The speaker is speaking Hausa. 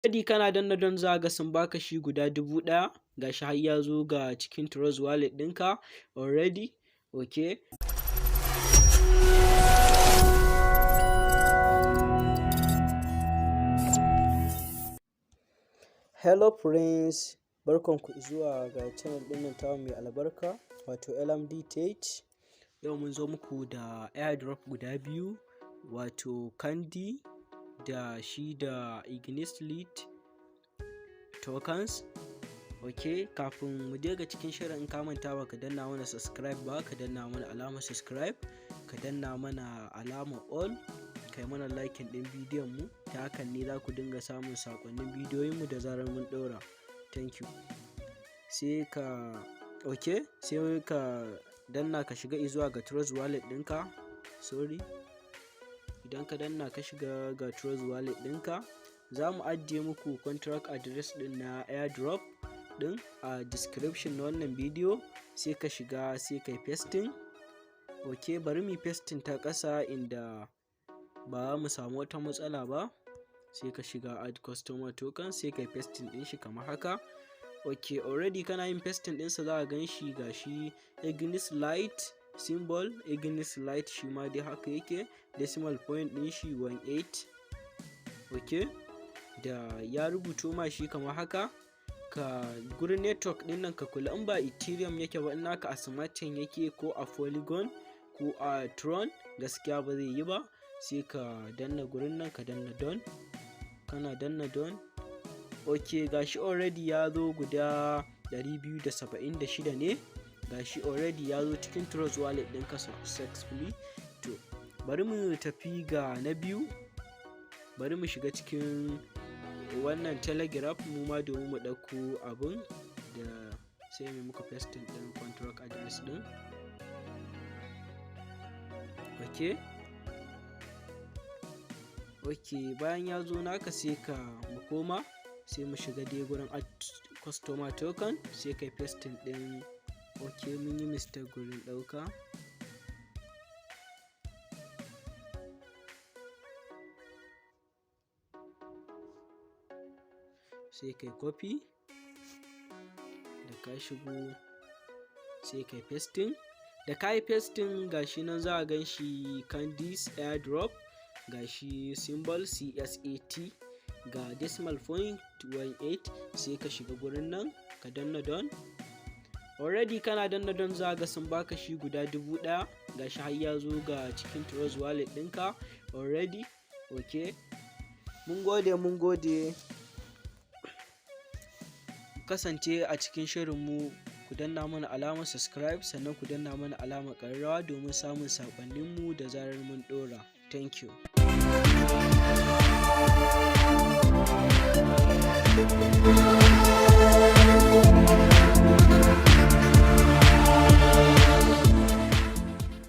Already kana danna don zaga sun baka shi guda 1000 gashi har ya zo ga cikin trust wallet ɗinka already. Okay. Hello friends, barkanku zuwa ga channel ɗin tawa mai albarka wato LMD Tech. Yau mun zo muku da airdrop guda biyu wato candy da shi da ignislite tokens. Ok, kafin mu je ga cikin shirin in ka manta ba ka danna mana subscribe ba, ka danna mana alamar subscribe, ka danna mana alamar all, kai mana likin din bidiyon mu, ta hakan ne za ku dinga samun sakonnin bidiyoyin mu da zarar mun ɗora. Thank you. Sai ka danna ka shiga zuwa ga trust wallet ɗinka. Idan ka danna ka shiga ga trust wallet ɗinka, za mu ajiye muku contract address ɗin na airdrop ɗin a description na wannan bidiyo. Sai ka shiga sai kai pasting. Ok, bari mu pasting ta ƙasa inda ba mu samu wata matsala ba. Sai ka shiga add customer token sai kai pasting ɗin shi kamar haka. Ok, already kana yin pasting ɗinsa za a gan shi gashi ignislite symbol, ignislite shi ma dai haka yake, decimal point ɗin shi 18. Ok, da ya rubuto ma shi kamar haka. Ka gurin network ɗin nan ka kula, in ba ethereum yake ba, in naka a smart chain yake ko a polygon ko a tron gaskiya ba zai yi ba. Sai ka danna gurin nan ka danna don, kana danna don. Ok, gashi already ya zo guda 276 ne, gashi already ya zo cikin trust wallet ɗinka successfully. To bari mu tafi ga na biyu, bari mu shiga cikin wannan telegram mu ma domin mu ɗauko abun da sai mu muka pasting ɗin contract address ɗin. Ok, bayan ya zo naka sai ka mu koma sai mu shiga dai gurin add customer token sai kai pasting ɗin. Ok, mun yi mistake gurin ɗauka. Sai kai copy, da ka shigo sai kai pasting. Da ka yi pasting gashi nan za a gan shi candies airdrop, gashi symbol CSAT, ga decimal point 18. sai ka shiga gurin nan ka danna don. Already kana danna don za ga sun baka shi guda 1000 gashi har ya zo ga cikin trust wallet ɗinka already. Ok, mun gode. Kasance a cikin shirinmu, ku danna mana alamar subscribe sannan ku danna mana alamar ƙararrawa domin samun sakonninmu da zarar mun ɗora. Thank you.